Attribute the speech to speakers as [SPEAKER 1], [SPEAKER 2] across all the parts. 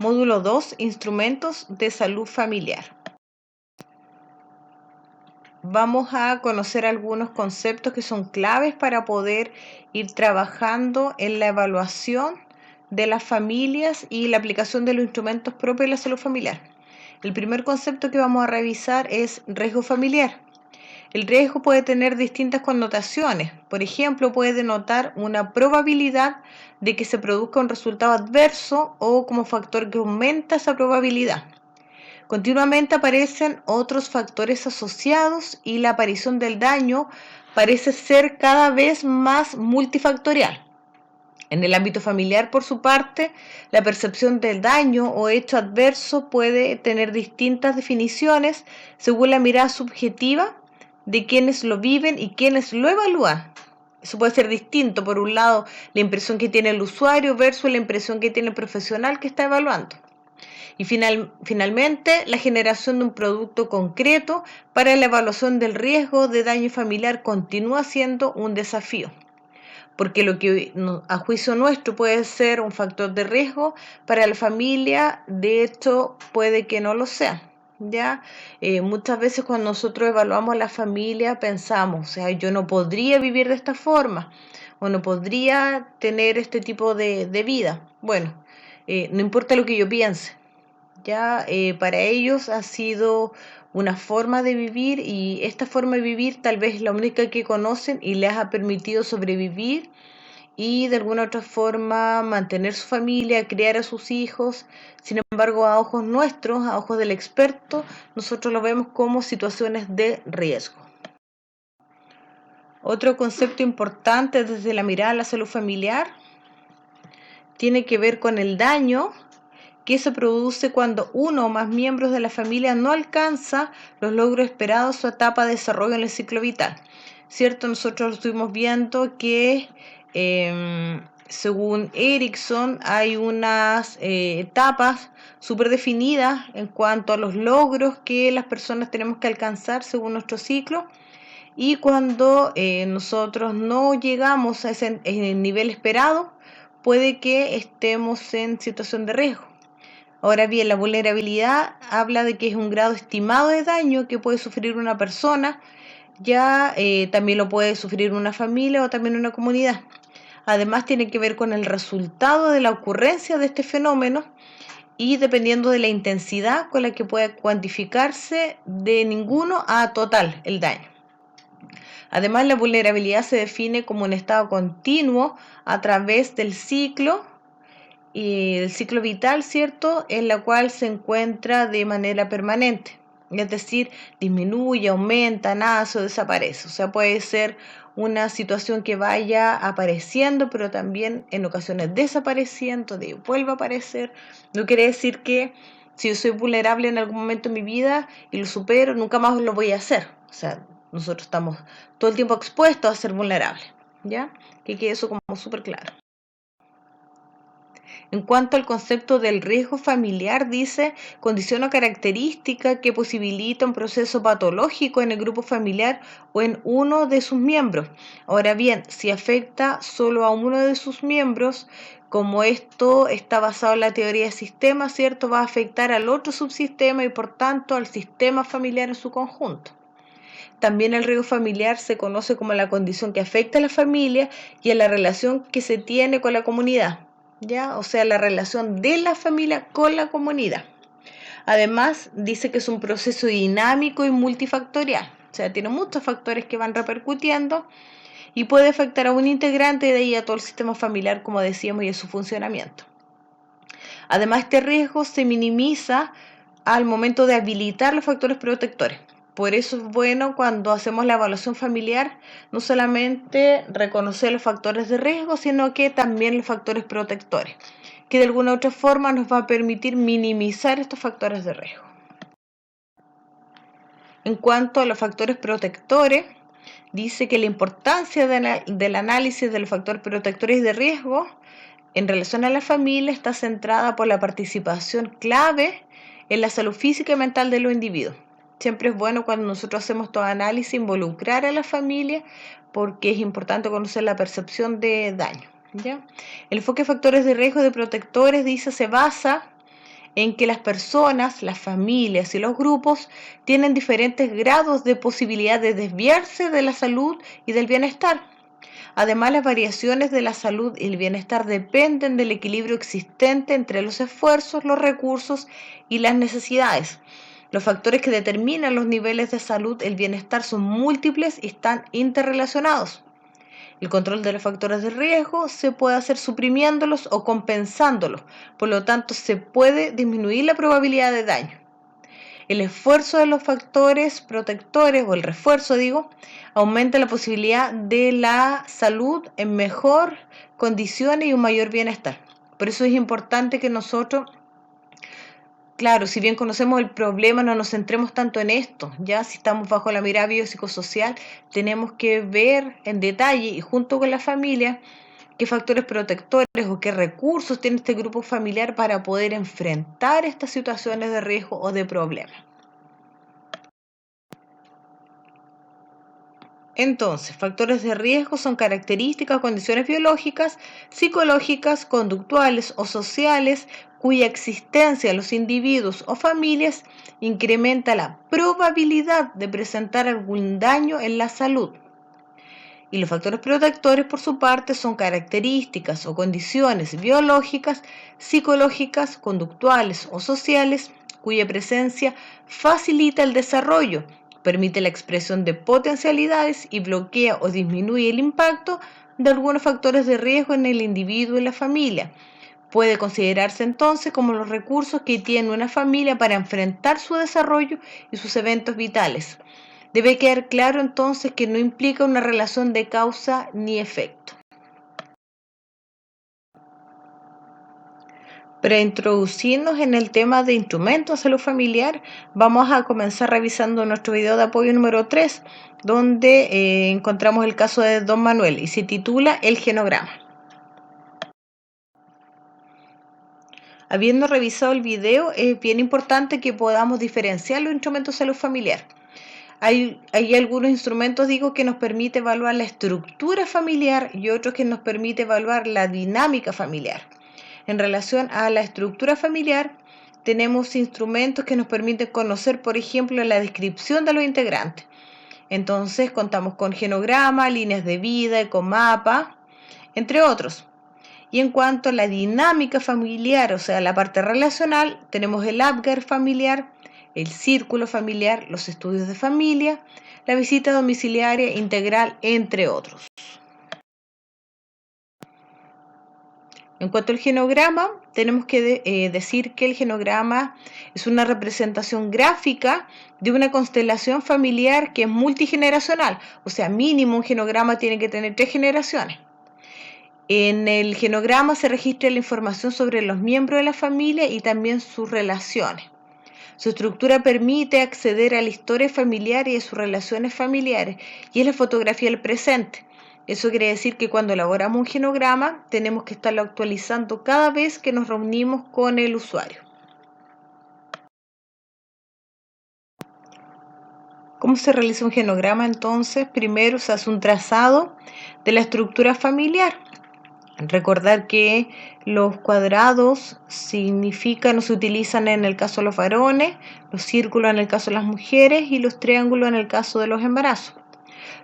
[SPEAKER 1] Módulo 2, Instrumentos de Salud Familiar. Vamos a conocer algunos conceptos que son claves para poder ir trabajando en la evaluación de las familias y la aplicación de los instrumentos propios de la salud familiar. El primer concepto que vamos a revisar es riesgo familiar. El riesgo puede tener distintas connotaciones. Por ejemplo, puede denotar una probabilidad de que se produzca un resultado adverso o como factor que aumenta esa probabilidad. Continuamente aparecen otros factores asociados y la aparición del daño parece ser cada vez más multifactorial. En el ámbito familiar, por su parte, la percepción del daño o hecho adverso puede tener distintas definiciones según la mirada subjetiva de quienes lo viven y quienes lo evalúan. Eso puede ser distinto, por un lado, la impresión que tiene el usuario versus la impresión que tiene el profesional que está evaluando. Y finalmente, la generación de un producto concreto para la evaluación del riesgo de daño familiar continúa siendo un desafío, porque lo que a juicio nuestro puede ser un factor de riesgo para la familia, de hecho puede que no lo sea. ¿Ya? Muchas veces cuando nosotros evaluamos a la familia pensamos, o sea, yo no podría vivir de esta forma o no podría tener este tipo de vida. Bueno, no importa lo que yo piense, ya para ellos ha sido una forma de vivir y esta forma de vivir tal vez es la única que conocen y les ha permitido sobrevivir y de alguna otra forma mantener su familia, criar a sus hijos. Sin embargo, a ojos nuestros, a ojos del experto, nosotros lo vemos como situaciones de riesgo. Otro concepto importante desde la mirada a la salud familiar tiene que ver con el daño que se produce cuando uno o más miembros de la familia no alcanza los logros esperados en su etapa de desarrollo en el ciclo vital. ¿Cierto? Nosotros estuvimos viendo que según Erickson hay unas etapas súper definidas en cuanto a los logros que las personas tenemos que alcanzar según nuestro ciclo, y cuando nosotros no llegamos a ese nivel esperado, puede que estemos en situación de riesgo. Ahora bien, la vulnerabilidad habla de que es un grado estimado de daño que puede sufrir una persona, ya también lo puede sufrir una familia o también una comunidad. Además tiene que ver con el resultado de la ocurrencia de este fenómeno y dependiendo de la intensidad con la que pueda cuantificarse de ninguno a total el daño. Además, la vulnerabilidad se define como un estado continuo a través del ciclo y el ciclo vital, ¿cierto?, en la cual se encuentra de manera permanente, es decir, disminuye, aumenta, nace o desaparece. O sea, puede ser una situación que vaya apareciendo, pero también en ocasiones desapareciendo, vuelve a aparecer. No quiere decir que si yo soy vulnerable en algún momento de mi vida y lo supero, nunca más lo voy a hacer. O sea, nosotros estamos todo el tiempo expuestos a ser vulnerables, ¿ya? Que quede eso como súper claro. En cuanto al concepto del riesgo familiar, dice, condición o característica que posibilita un proceso patológico en el grupo familiar o en uno de sus miembros. Ahora bien, si afecta solo a uno de sus miembros, como esto está basado en la teoría de sistemas, ¿cierto?, va a afectar al otro subsistema y por tanto al sistema familiar en su conjunto. También el riesgo familiar se conoce como la condición que afecta a la familia y a la relación que se tiene con la comunidad, ¿ya? O sea, la relación de la familia con la comunidad. Además, dice que es un proceso dinámico y multifactorial, o sea, tiene muchos factores que van repercutiendo y puede afectar a un integrante y de ahí a todo el sistema familiar, como decíamos, y a su funcionamiento. Además, este riesgo se minimiza al momento de habilitar los factores protectores. Por eso es bueno cuando hacemos la evaluación familiar no solamente reconocer los factores de riesgo, sino que también los factores protectores, que de alguna u otra forma nos va a permitir minimizar estos factores de riesgo. En cuanto a los factores protectores, dice que la importancia del análisis de los factores protectores de riesgo en relación a la familia está centrada por la participación clave en la salud física y mental de los individuos. Siempre es bueno cuando nosotros hacemos todo análisis involucrar a la familia porque es importante conocer la percepción de daño, ¿ya? El enfoque de factores de riesgo de protectores, dice, se basa en que las personas, las familias y los grupos tienen diferentes grados de posibilidad de desviarse de la salud y del bienestar. Además, las variaciones de la salud y el bienestar dependen del equilibrio existente entre los esfuerzos, los recursos y las necesidades. Los factores que determinan los niveles de salud y el bienestar son múltiples y están interrelacionados. El control de los factores de riesgo se puede hacer suprimiéndolos o compensándolos, por lo tanto se puede disminuir la probabilidad de daño. El esfuerzo de los factores protectores, o el refuerzo digo, aumenta la posibilidad de la salud en mejor condiciones y un mayor bienestar. Por eso es importante que nosotros, claro, si bien conocemos el problema, no nos centremos tanto en esto. Ya si estamos bajo la mirada biopsicosocial, tenemos que ver en detalle y junto con la familia qué factores protectores o qué recursos tiene este grupo familiar para poder enfrentar estas situaciones de riesgo o de problema. Entonces, factores de riesgo son características o condiciones biológicas, psicológicas, conductuales o sociales cuya existencia en los individuos o familias incrementa la probabilidad de presentar algún daño en la salud. Y los factores protectores, por su parte, son características o condiciones biológicas, psicológicas, conductuales o sociales cuya presencia facilita el desarrollo, permite la expresión de potencialidades y bloquea o disminuye el impacto de algunos factores de riesgo en el individuo y la familia. Puede considerarse entonces como los recursos que tiene una familia para enfrentar su desarrollo y sus eventos vitales. Debe quedar claro entonces que no implica una relación de causa ni efecto. Para introducirnos en el tema de instrumentos de salud familiar, vamos a comenzar revisando nuestro video de apoyo número 3, donde encontramos el caso de Don Manuel y se titula El genograma. Habiendo revisado el video, es bien importante que podamos diferenciar los instrumentos de salud familiar. Hay algunos instrumentos, digo, que nos permite evaluar la estructura familiar y otros que nos permite evaluar la dinámica familiar. En relación a la estructura familiar, tenemos instrumentos que nos permiten conocer, por ejemplo, la descripción de los integrantes. Entonces, contamos con genograma, líneas de vida, ecomapa, entre otros. Y en cuanto a la dinámica familiar, o sea, la parte relacional, tenemos el Apgar familiar, el círculo familiar, los estudios de familia, la visita domiciliaria integral, entre otros. En cuanto al genograma, tenemos que decir que el genograma es una representación gráfica de una constelación familiar que es multigeneracional, o sea, mínimo un genograma tiene que tener 3 generaciones. En el genograma se registra la información sobre los miembros de la familia y también sus relaciones. Su estructura permite acceder a la historia familiar y a sus relaciones familiares y es la fotografía del presente. Eso quiere decir que cuando elaboramos un genograma tenemos que estarlo actualizando cada vez que nos reunimos con el usuario. ¿Cómo se realiza un genograma entonces? Primero se hace un trazado de la estructura familiar. Recordar que los cuadrados significan o se utilizan en el caso de los varones, los círculos en el caso de las mujeres y los triángulos en el caso de los embarazos.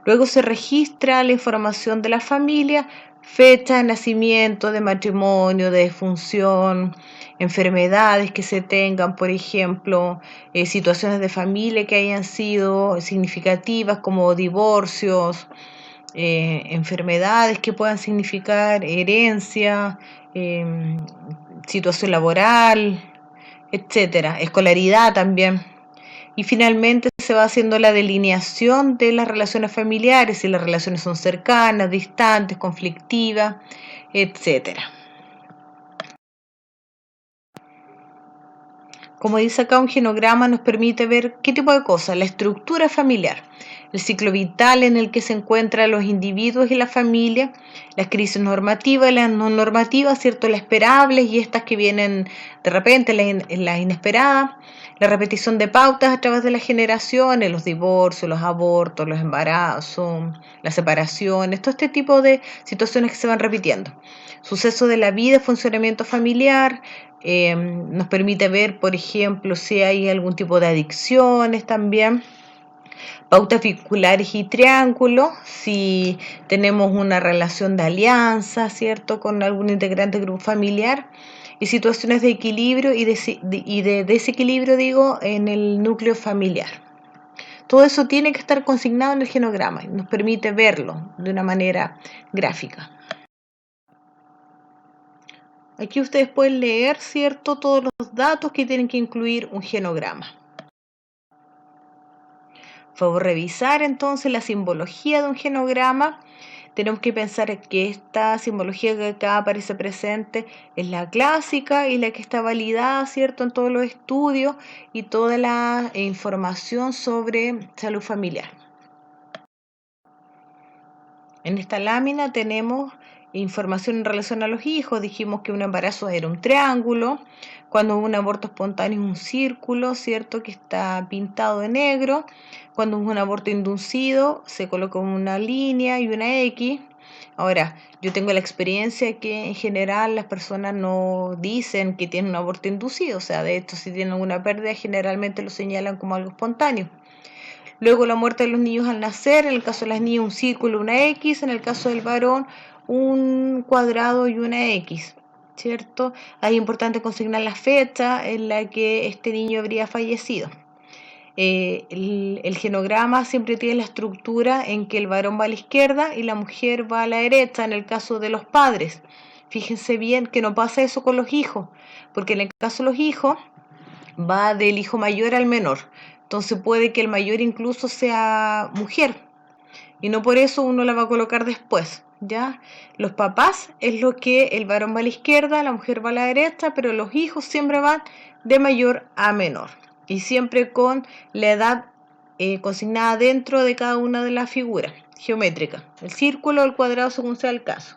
[SPEAKER 1] Luego se registra la información de la familia, fecha de nacimiento, de matrimonio, de defunción, enfermedades que se tengan, por ejemplo, situaciones de familia que hayan sido significativas como divorcios, enfermedades que puedan significar herencia, situación laboral, etcétera, escolaridad también. Y finalmente se va haciendo la delineación de las relaciones familiares, si las relaciones son cercanas, distantes, conflictivas, etcétera. Como dice acá, un genograma nos permite ver qué tipo de cosas, la estructura familiar. el ciclo vital en el que se encuentran los individuos y la familia, las crisis normativas y las no normativas, ¿cierto? Las esperables y estas que vienen de repente, las inesperadas, la repetición de pautas a través de las generaciones, los divorcios, los abortos, los embarazos, las separaciones, todo este tipo de situaciones que se van repitiendo. Suceso de la vida, funcionamiento familiar, nos permite ver, por ejemplo, si hay algún tipo de adicciones también, pautas vinculares y triángulos, si tenemos una relación de alianza, ¿cierto?, con algún integrante del grupo familiar, y situaciones de equilibrio y de desequilibrio, digo, en el núcleo familiar. Todo eso tiene que estar consignado en el genograma y nos permite verlo de una manera gráfica. Aquí ustedes pueden leer, ¿cierto?, todos los datos que tienen que incluir un genograma. Favor revisar entonces la simbología de un genograma. Tenemos que pensar que esta simbología que acá aparece presente es la clásica y la que está validada, ¿cierto?, en todos los estudios y toda la información sobre salud familiar. En esta lámina tenemos información en relación a los hijos. Dijimos que un embarazo era un triángulo, cuando un aborto espontáneo es un círculo, ¿cierto?, que está pintado de negro. Cuando es un aborto inducido se coloca una línea y una X. Ahora, yo tengo la experiencia que en general las personas no dicen que tienen un aborto inducido, o sea, de hecho si tienen alguna pérdida generalmente lo señalan como algo espontáneo. Luego la muerte de los niños al nacer, en el caso de las niñas un círculo, una X, en el caso del varón un cuadrado y una X, ¿cierto? Es importante consignar la fecha en la que este niño habría fallecido. El genograma siempre tiene la estructura en que el varón va a la izquierda y la mujer va a la derecha en el caso de los padres. Fíjense bien que no pasa eso con los hijos, porque en el caso de los hijos va del hijo mayor al menor. Entonces puede que el mayor incluso sea mujer y no por eso uno la va a colocar después, ¿ya? Los papás es lo que el varón va a la izquierda, la mujer va a la derecha, pero los hijos siempre van de mayor a menor y siempre con la edad consignada dentro de cada una de las figuras geométricas, el círculo o el cuadrado según sea el caso.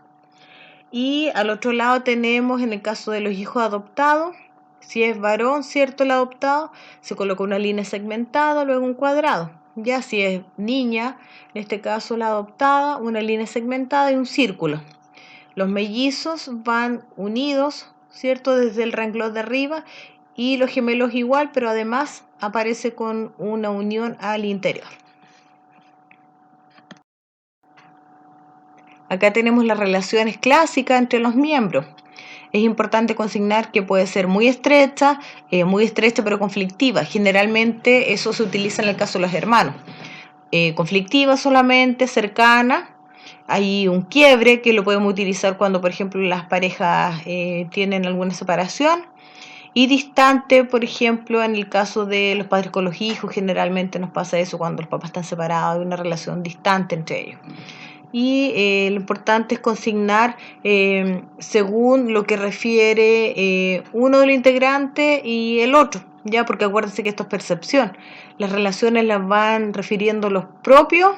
[SPEAKER 1] Y al otro lado tenemos en el caso de los hijos adoptados, si es varón, ¿cierto?, el adoptado, se coloca una línea segmentada, luego un cuadrado. Ya si es niña, en este caso la adoptada, una línea segmentada y un círculo. Los mellizos van unidos, ¿cierto?, desde el renglón de arriba, y los gemelos igual, pero además aparece con una unión al interior. Acá tenemos las relaciones clásicas entre los miembros. Es importante consignar que puede ser muy estrecha pero conflictiva. Generalmente eso se utiliza en el caso de los hermanos. Conflictiva solamente, cercana. Hay un quiebre que lo podemos utilizar cuando, por ejemplo, las parejas tienen alguna separación. Y distante, por ejemplo, en el caso de los padres con los hijos, generalmente nos pasa eso cuando los papás están separados, hay una relación distante entre ellos. Y lo importante es consignar según lo que refiere uno de los integrantes y el otro, ya, porque acuérdense que esto es percepción. Las relaciones las van refiriendo los propios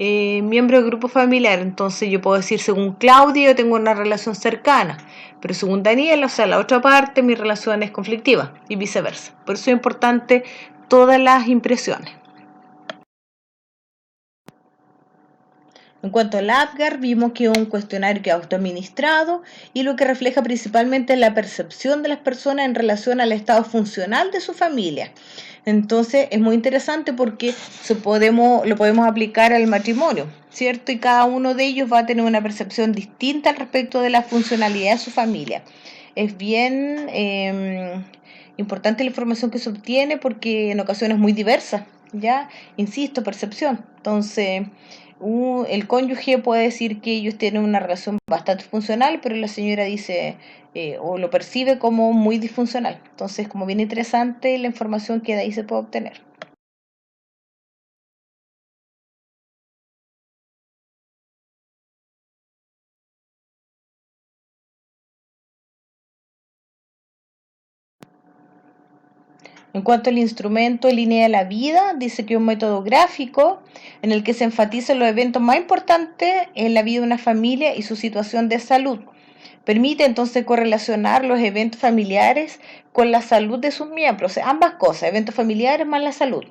[SPEAKER 1] miembros del grupo familiar. Entonces yo puedo decir, según Claudia, yo tengo una relación cercana, pero según Daniela, o sea, la otra parte, mi relación es conflictiva y viceversa. Por eso es importante todas las impresiones. En cuanto al APGAR, vimos que es un cuestionario que es autoadministrado y lo que refleja principalmente es la percepción de las personas en relación al estado funcional de su familia. Entonces es muy interesante porque lo podemos aplicar al matrimonio, ¿cierto? Y cada uno de ellos va a tener una percepción distinta al respecto de la funcionalidad de su familia. Es bien importante la información que se obtiene porque en ocasiones es muy diversa, ¿ya? Insisto, percepción. Entonces el cónyuge puede decir que ellos tienen una relación bastante funcional, pero la señora dice o lo percibe como muy disfuncional. Entonces, como bien interesante la información que de ahí se puede obtener. En cuanto al instrumento Línea de la Vida, dice que es un método gráfico en el que se enfatizan los eventos más importantes en la vida de una familia y su situación de salud. Permite entonces correlacionar los eventos familiares con la salud de sus miembros, o sea, ambas cosas, eventos familiares más la salud.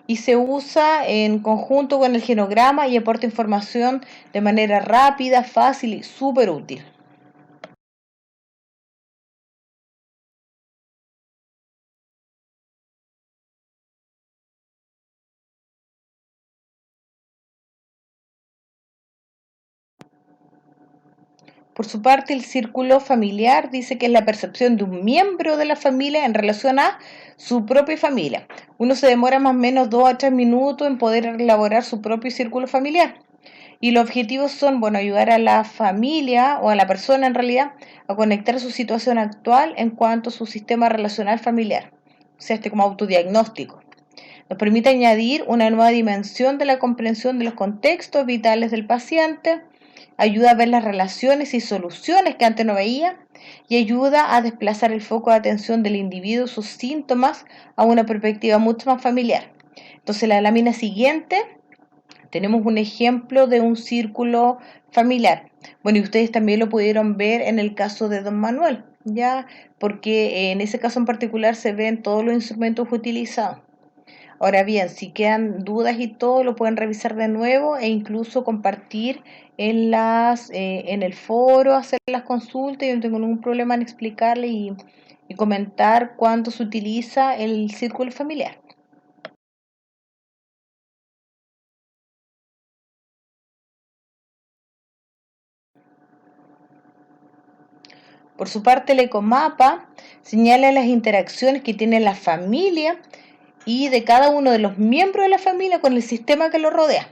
[SPEAKER 1] Y se usa en conjunto con el genograma y aporta información de manera rápida, fácil y súper útil. Por su parte, el círculo familiar dice que es la percepción de un miembro de la familia en relación a su propia familia. Uno se demora más o menos 2 a 3 minutos en poder elaborar su propio círculo familiar. Y los objetivos son, bueno, ayudar a la familia o a la persona en realidad a conectar su situación actual en cuanto a su sistema relacional familiar, o sea, como autodiagnóstico. Nos permite añadir una nueva dimensión de la comprensión de los contextos vitales del paciente, ayuda a ver las relaciones y soluciones que antes no veía y ayuda a desplazar el foco de atención del individuo, sus síntomas, a una perspectiva mucho más familiar. Entonces, la lámina siguiente tenemos un ejemplo de un círculo familiar. Bueno, y ustedes también lo pudieron ver en el caso de don Manuel, ¿ya? Porque en ese caso en particular se ven todos los instrumentos utilizados. Ahora bien, si quedan dudas y todo, lo pueden revisar de nuevo e incluso compartir en el foro, hacer las consultas. Yo no tengo ningún problema en explicarle y comentar cuándo se utiliza el círculo familiar. Por su parte, el ecomapa señala las interacciones que tiene la familia y de cada uno de los miembros de la familia con el sistema que lo rodea.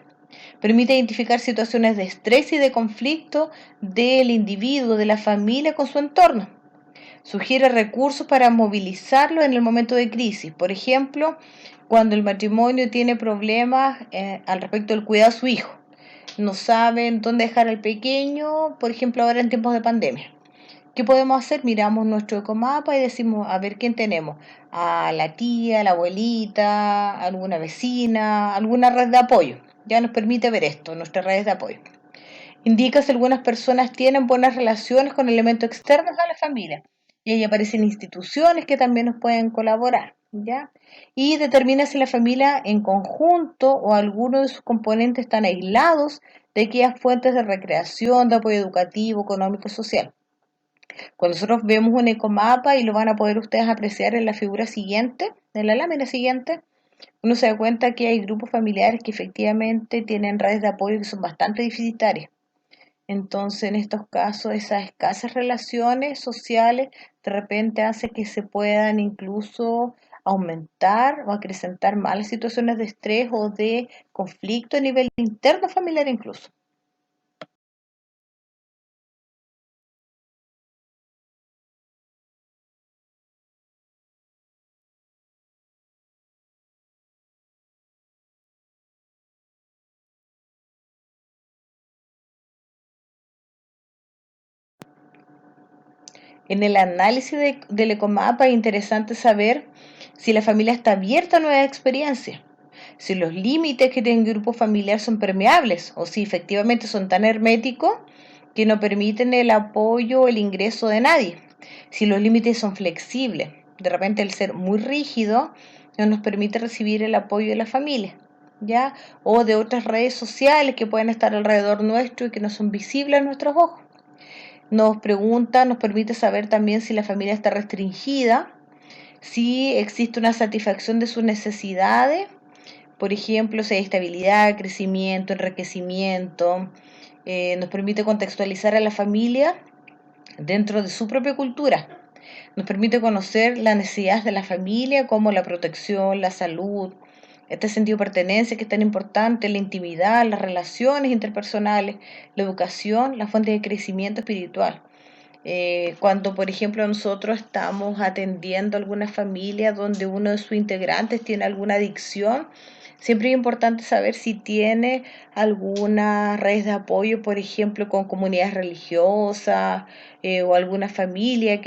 [SPEAKER 1] Permite identificar situaciones de estrés y de conflicto del individuo, de la familia con su entorno. Sugiere recursos para movilizarlo en el momento de crisis. Por ejemplo, cuando el matrimonio tiene problemas al respecto del cuidado de su hijo. No saben dónde dejar al pequeño, por ejemplo, ahora en tiempos de pandemia. ¿Qué podemos hacer? Miramos nuestro ecomapa y decimos, a ver quién tenemos. A la tía, a la abuelita, alguna vecina, alguna red de apoyo. Ya nos permite ver esto, nuestras redes de apoyo. Indica si algunas personas tienen buenas relaciones con elementos externos a la familia. Y ahí aparecen instituciones que también nos pueden colaborar, ¿ya? Y determina si la familia en conjunto o alguno de sus componentes están aislados de aquellas fuentes de recreación, de apoyo educativo, económico y social. Cuando nosotros vemos un ecomapa y lo van a poder ustedes apreciar en la figura siguiente, en la lámina siguiente, uno se da cuenta que hay grupos familiares que efectivamente tienen redes de apoyo que son bastante deficitarias. Entonces, en estos casos, esas escasas relaciones sociales de repente hace que se puedan incluso aumentar o acrecentar más las situaciones de estrés o de conflicto a nivel interno familiar incluso. En el análisis del ecomapa es interesante saber si la familia está abierta a nuevas experiencias, si los límites que tiene el grupo familiar son permeables o si efectivamente son tan herméticos que no permiten el apoyo o el ingreso de nadie, si los límites son flexibles. De repente el ser muy rígido no nos permite recibir el apoyo de la familia, ¿ya? O de otras redes sociales que pueden estar alrededor nuestro y que no son visibles a nuestros ojos. Nos pregunta, nos permite saber también si la familia está restringida, si existe una satisfacción de sus necesidades, por ejemplo, si hay estabilidad, crecimiento, enriquecimiento. Nos permite contextualizar a la familia dentro de su propia cultura. Nos permite conocer las necesidades de la familia, como la protección, la salud, este sentido de pertenencia que es tan importante, la intimidad, las relaciones interpersonales, la educación, la fuente de crecimiento espiritual. Cuando, por ejemplo, nosotros estamos atendiendo a alguna familia donde uno de sus integrantes tiene alguna adicción, siempre es importante saber si tiene alguna red de apoyo, por ejemplo, con comunidades religiosas o alguna familia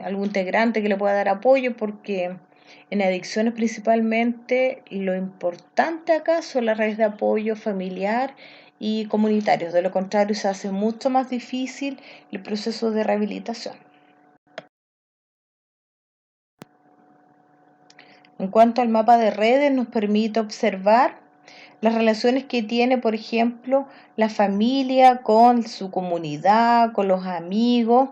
[SPEAKER 1] algún integrante que le pueda dar apoyo, porque En adicciones principalmente, lo importante acá son las redes de apoyo familiar y comunitarios. De lo contrario, se hace mucho más difícil el proceso de rehabilitación. En cuanto al mapa de redes, nos permite observar las relaciones que tiene, por ejemplo, la familia con su comunidad, con los amigos,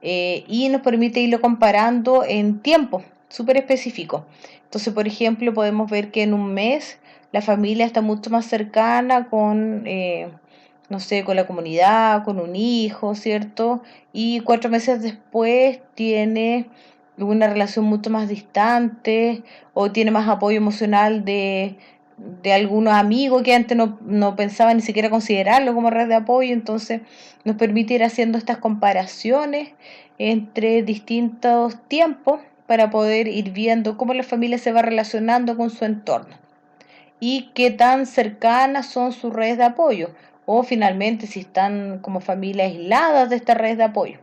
[SPEAKER 1] y nos permite irlo comparando en tiempo súper específico. Entonces, por ejemplo, podemos ver que en un mes la familia está mucho más cercana con, no sé, con la comunidad, con un hijo, ¿cierto? Y 4 meses después tiene una relación mucho más distante o tiene más apoyo emocional de algunos amigos que antes no pensaba ni siquiera considerarlo como red de apoyo. Entonces nos permite ir haciendo estas comparaciones entre distintos tiempos para poder ir viendo cómo la familia se va relacionando con su entorno y qué tan cercanas son sus redes de apoyo o finalmente si están como familias aisladas de esta red de apoyo.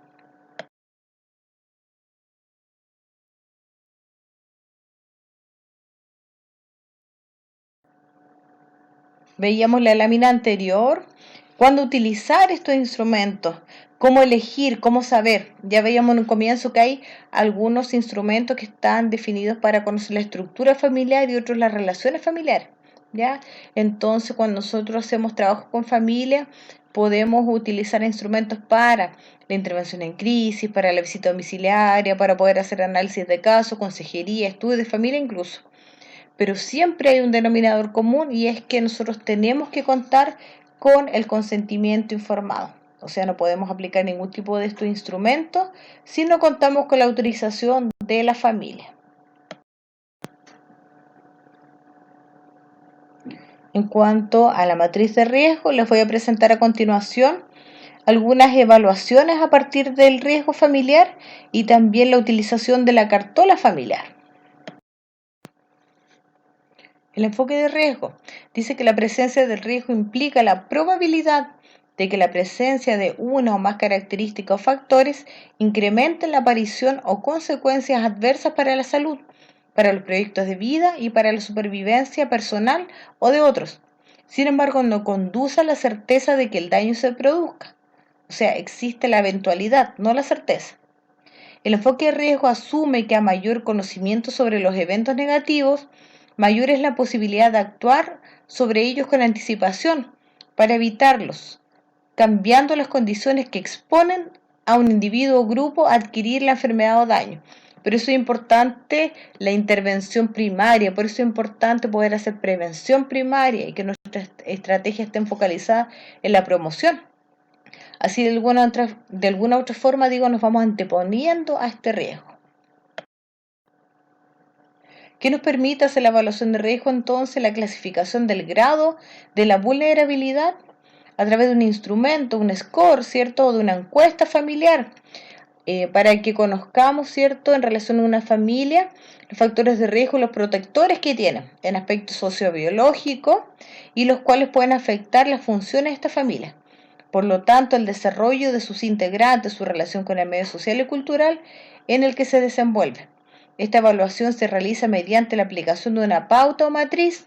[SPEAKER 1] Veíamos la lámina anterior, cuándo utilizar estos instrumentos, cómo elegir, cómo saber. Ya veíamos en un comienzo que hay algunos instrumentos que están definidos para conocer la estructura familiar y otros las relaciones familiares. ¿Ya? Entonces, cuando nosotros hacemos trabajo con familia, podemos utilizar instrumentos para la intervención en crisis, para la visita domiciliaria, para poder hacer análisis de casos, consejería, estudios de familia incluso. Pero siempre hay un denominador común y es que nosotros tenemos que contar con el consentimiento informado. O sea, no podemos aplicar ningún tipo de estos instrumentos si no contamos con la autorización de la familia. En cuanto a la matriz de riesgo, les voy a presentar a continuación algunas evaluaciones a partir del riesgo familiar y también la utilización de la cartola familiar. El enfoque de riesgo dice que la presencia del riesgo implica la probabilidad de que la presencia de una o más características o factores incrementen la aparición o consecuencias adversas para la salud, para los proyectos de vida y para la supervivencia personal o de otros. Sin embargo, no conduce a la certeza de que el daño se produzca. O sea, existe la eventualidad, no la certeza. El enfoque de riesgo asume que a mayor conocimiento sobre los eventos negativos, mayor es la posibilidad de actuar sobre ellos con anticipación para evitarlos, cambiando las condiciones que exponen a un individuo o grupo a adquirir la enfermedad o daño. Por eso es importante la intervención primaria, por eso es importante poder hacer prevención primaria y que nuestra estrategia esté focalizada en la promoción. Así de alguna otra forma, nos vamos anteponiendo a este riesgo. ¿Qué nos permite hacer la evaluación de riesgo? Entonces, la clasificación del grado de la vulnerabilidad a través de un instrumento, un score, ¿cierto? O de una encuesta familiar, para que conozcamos, ¿cierto? En relación a una familia, los factores de riesgo y los protectores que tienen en aspectos sociobiológicos y los cuales pueden afectar las funciones de esta familia. Por lo tanto, el desarrollo de sus integrantes, su relación con el medio social y cultural en el que se desenvuelve. Esta evaluación se realiza mediante la aplicación de una pauta o matriz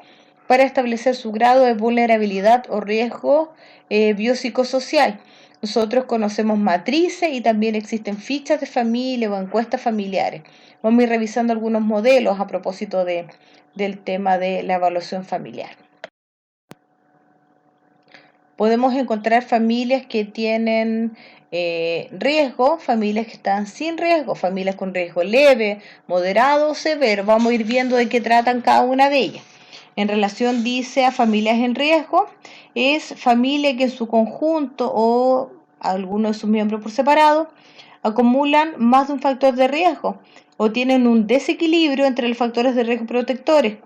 [SPEAKER 1] para establecer su grado de vulnerabilidad o riesgo biopsicosocial. Nosotros conocemos matrices y también existen fichas de familia o encuestas familiares. Vamos a ir revisando algunos modelos a propósito del tema de la evaluación familiar. Podemos encontrar familias que tienen riesgo, familias que están sin riesgo, familias con riesgo leve, moderado o severo. Vamos a ir viendo de qué tratan cada una de ellas. En relación, dice, a familias en riesgo, es familia que en su conjunto o alguno de sus miembros por separado acumulan más de un factor de riesgo o tienen un desequilibrio entre los factores de riesgo protectores.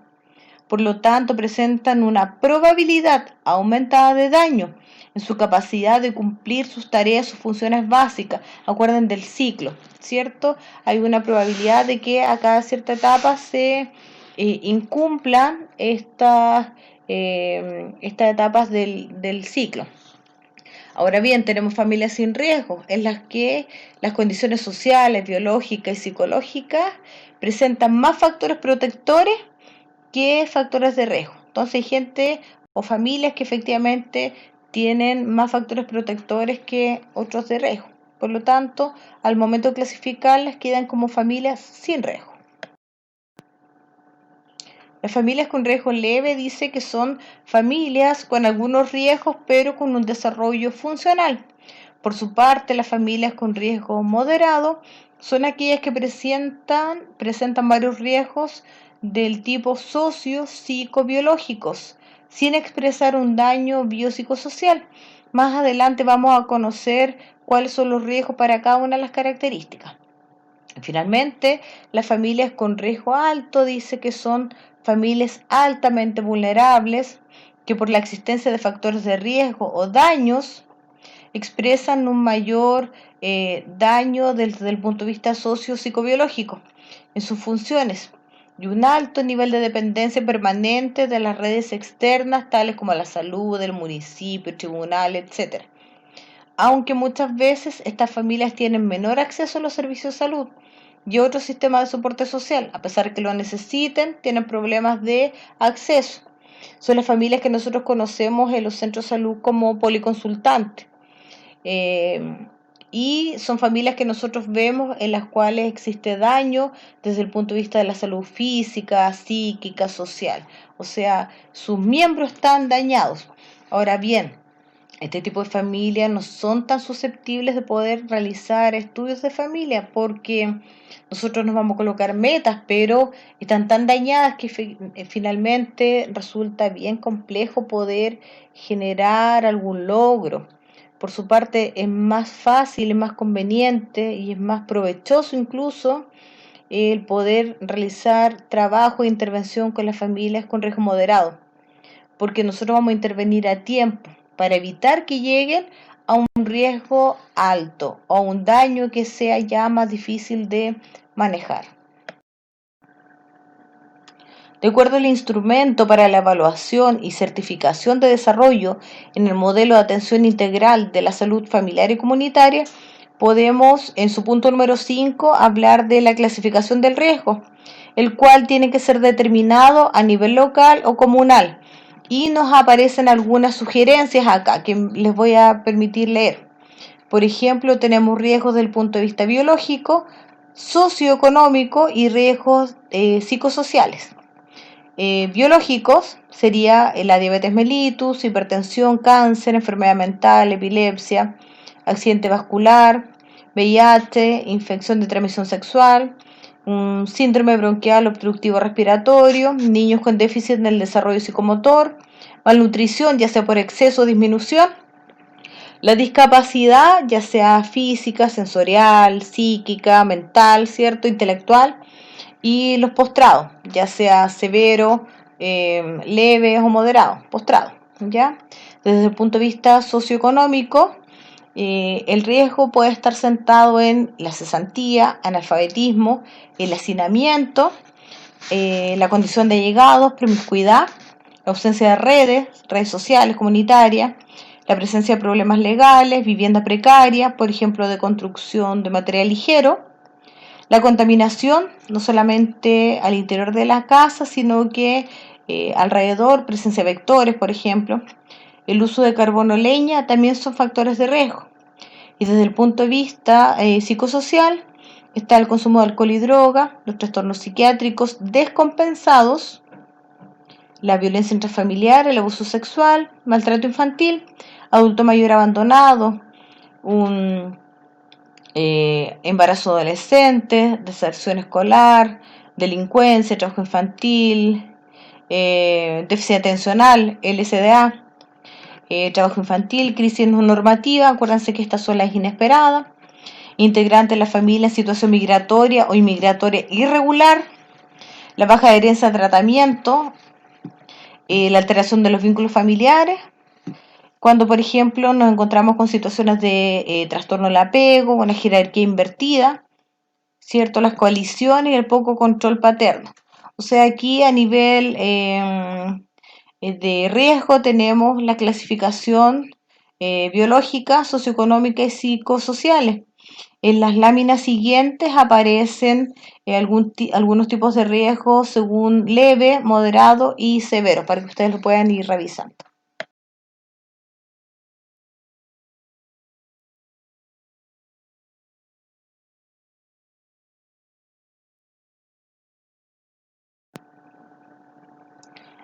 [SPEAKER 1] Por lo tanto, presentan una probabilidad aumentada de daño en su capacidad de cumplir sus tareas, sus funciones básicas. Acuerden del ciclo, ¿cierto? Hay una probabilidad de que a cada cierta etapa se incumplan estas etapas del ciclo. Ahora bien, tenemos familias sin riesgo, en las que las condiciones sociales, biológicas y psicológicas presentan más factores protectores que factores de riesgo. Entonces hay gente o familias que efectivamente tienen más factores protectores que otros de riesgo. Por lo tanto, al momento de clasificarlas quedan como familias sin riesgo. Las familias con riesgo leve dice que son familias con algunos riesgos pero con un desarrollo funcional. Por su parte, las familias con riesgo moderado son aquellas que presentan varios riesgos del tipo socio-psicobiológicos, sin expresar un daño biopsicosocial. Más adelante vamos a conocer cuáles son los riesgos para cada una de las características. Finalmente, las familias con riesgo alto dice que son familias altamente vulnerables que por la existencia de factores de riesgo o daños expresan un mayor daño desde el punto de vista socio-psicobiológico en sus funciones y un alto nivel de dependencia permanente de las redes externas tales como la salud, el municipio, el tribunal, etc. Aunque muchas veces estas familias tienen menor acceso a los servicios de salud y otros sistemas de soporte social, a pesar que lo necesiten, tienen problemas de acceso. Son las familias que nosotros conocemos en los centros de salud como policonsultantes. Y son familias que nosotros vemos en las cuales existe daño desde el punto de vista de la salud física, psíquica, social. O sea, sus miembros están dañados. Ahora bien, este tipo de familias no son tan susceptibles de poder realizar estudios de familia porque nosotros nos vamos a colocar metas, pero están tan dañadas que finalmente resulta bien complejo poder generar algún logro. Por su parte, es más fácil, es más conveniente y es más provechoso incluso el poder realizar trabajo e intervención con las familias con riesgo moderado, porque nosotros vamos a intervenir a tiempo para evitar que lleguen a un riesgo alto o a un daño que sea ya más difícil de manejar. De acuerdo al instrumento para la evaluación y certificación de desarrollo en el modelo de atención integral de la salud familiar y comunitaria, podemos en su punto número 5 hablar de la clasificación del riesgo, el cual tiene que ser determinado a nivel local o comunal. Y nos aparecen algunas sugerencias acá que les voy a permitir leer. Por ejemplo, tenemos riesgos desde el punto de vista biológico, socioeconómico y riesgos psicosociales. Biológicos sería la diabetes mellitus, hipertensión, cáncer, enfermedad mental, epilepsia, accidente vascular, VIH, infección de transmisión sexual, un síndrome bronquial obstructivo respiratorio, niños con déficit en el desarrollo psicomotor, malnutrición, ya sea por exceso o disminución, la discapacidad, ya sea física, sensorial, psíquica, mental, ¿cierto? Intelectual, y los postrados, ya sea severo, leve o moderado, postrado, ¿ya? Desde el punto de vista socioeconómico, el riesgo puede estar sentado en la cesantía, analfabetismo, el hacinamiento, la condición de allegados, promiscuidad, la ausencia de redes sociales comunitarias, la presencia de problemas legales, vivienda precaria, por ejemplo, de construcción de material ligero, la contaminación, no solamente al interior de la casa, sino que alrededor, presencia de vectores, por ejemplo, el uso de carbono leña también son factores de riesgo. Y desde el punto de vista psicosocial, está el consumo de alcohol y droga, los trastornos psiquiátricos descompensados, la violencia intrafamiliar, el abuso sexual, maltrato infantil, adulto mayor abandonado, un embarazo adolescente, deserción escolar, delincuencia, trabajo infantil, déficit atencional, LSDA, trabajo infantil, crisis no normativa, acuérdense que estas son las inesperadas, integrante de la familia en situación migratoria o inmigratoria irregular, la baja adherencia a tratamiento, la alteración de los vínculos familiares, cuando por ejemplo nos encontramos con situaciones de trastorno del apego, una jerarquía invertida, ¿cierto? Las coaliciones y el poco control paterno. O sea, aquí a nivel de riesgo tenemos la clasificación biológica, socioeconómica y psicosociales. En las láminas siguientes aparecen algunos tipos de riesgo según leve, moderado y severo, para que ustedes lo puedan ir revisando.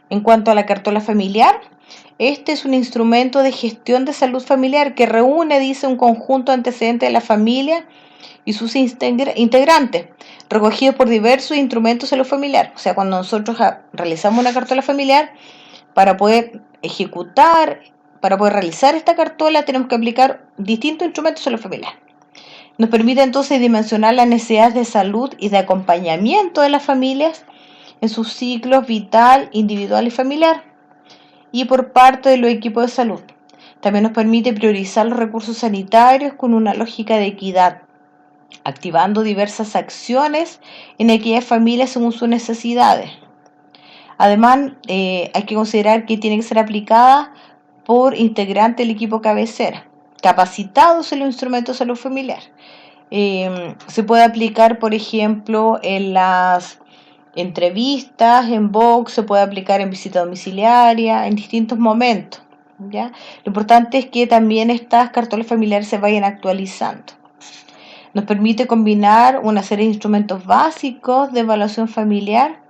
[SPEAKER 1] En cuanto a la cartola familiar, este es un instrumento de gestión de salud familiar que reúne, dice, un conjunto de antecedentes de la familia y sus integrantes, recogidos por diversos instrumentos de salud familiar. O sea, cuando nosotros realizamos una cartola familiar, para poder ejecutar, para poder realizar esta cartola, tenemos que aplicar distintos instrumentos de salud familiar. Nos permite entonces dimensionar las necesidades de salud y de acompañamiento de las familias en sus ciclos vital, individual y familiar, y por parte de los equipos de salud. También nos permite priorizar los recursos sanitarios con una lógica de equidad, activando diversas acciones en aquellas familias según sus necesidades. Además, hay que considerar que tiene que ser aplicada por integrantes del equipo cabecera, capacitados en los instrumentos de salud familiar. Se puede aplicar, por ejemplo, en las entrevistas, en box, se puede aplicar en visita domiciliaria, en distintos momentos. ¿Ya? Lo importante es que también estas cartolas familiares se vayan actualizando. Nos permite combinar una serie de instrumentos básicos de evaluación familiar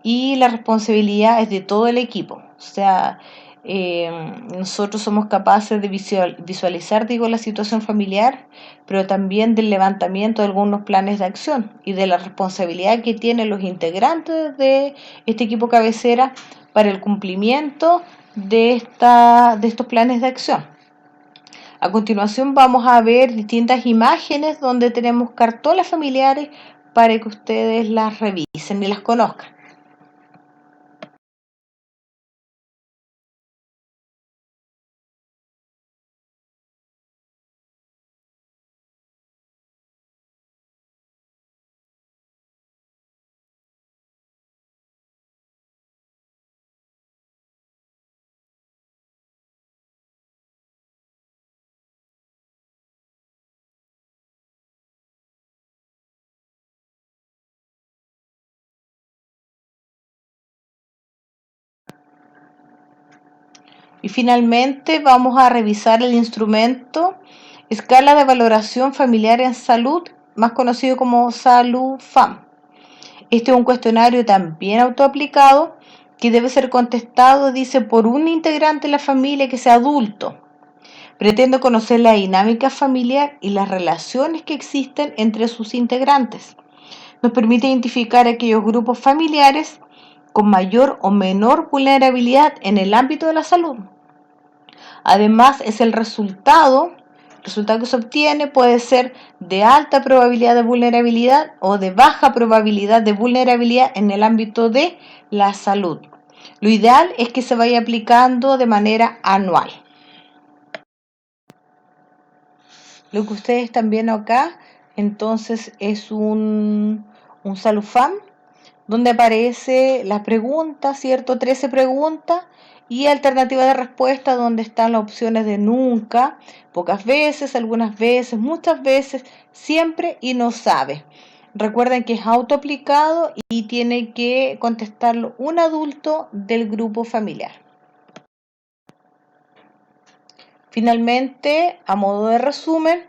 [SPEAKER 1] y la responsabilidad es de todo el equipo. O sea, nosotros somos capaces de visualizar, digo, la situación familiar, pero también del levantamiento de algunos planes de acción y de la responsabilidad que tienen los integrantes de este equipo cabecera para el cumplimiento de estos planes de acción. A continuación vamos a ver distintas imágenes donde tenemos cartolas familiares para que ustedes las revisen y las conozcan. Y finalmente vamos a revisar el instrumento Escala de Valoración Familiar en Salud, más conocido como SALU-FAM. Este es un cuestionario también autoaplicado que debe ser contestado, dice, por un integrante de la familia que sea adulto. Pretende conocer la dinámica familiar y las relaciones que existen entre sus integrantes. Nos permite identificar aquellos grupos familiares con mayor o menor vulnerabilidad en el ámbito de la salud. Además, es el resultado que se obtiene puede ser de alta probabilidad de vulnerabilidad o de baja probabilidad de vulnerabilidad en el ámbito de la salud. Lo ideal es que se vaya aplicando de manera anual. Lo que ustedes están viendo acá, entonces, es un SALU-FAM donde aparece la pregunta, ¿cierto? 13 preguntas y alternativa de respuesta donde están las opciones de nunca, pocas veces, algunas veces, muchas veces, siempre y no sabe. Recuerden que es autoaplicado y tiene que contestarlo un adulto del grupo familiar. Finalmente, a modo de resumen,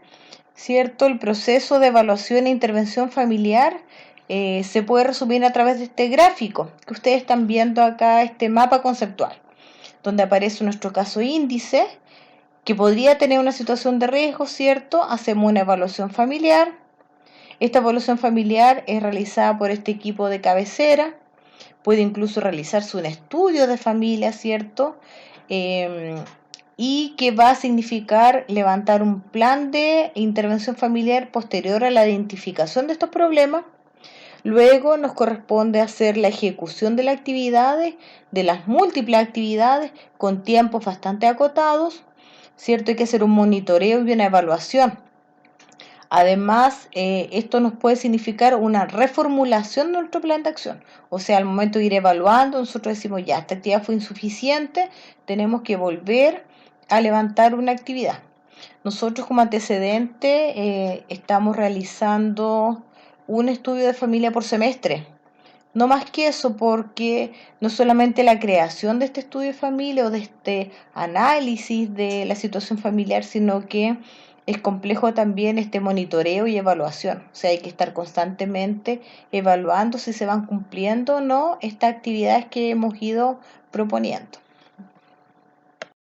[SPEAKER 1] ¿cierto? El proceso de evaluación e intervención familiar se puede resumir a través de este gráfico que ustedes están viendo acá, este mapa conceptual, donde aparece nuestro caso índice, que podría tener una situación de riesgo, ¿cierto? Hacemos una evaluación familiar. Esta evaluación familiar es realizada por este equipo de cabecera. Puede incluso realizarse un estudio de familia, ¿cierto? Y que va a significar levantar un plan de intervención familiar posterior a la identificación de estos problemas. Luego nos corresponde hacer la ejecución de las actividades, de las múltiples actividades, con tiempos bastante acotados, ¿cierto? Hay que hacer un monitoreo y una evaluación. Además, esto nos puede significar una reformulación de nuestro plan de acción. O sea, al momento de ir evaluando, nosotros decimos, ya, esta actividad fue insuficiente, tenemos que volver a levantar una actividad. Nosotros como antecedente estamos realizando un estudio de familia por semestre. No más que eso, porque no solamente la creación de este estudio de familia o de este análisis de la situación familiar, sino que es complejo también este monitoreo y evaluación. O sea, hay que estar constantemente evaluando si se van cumpliendo o no estas actividades que hemos ido proponiendo.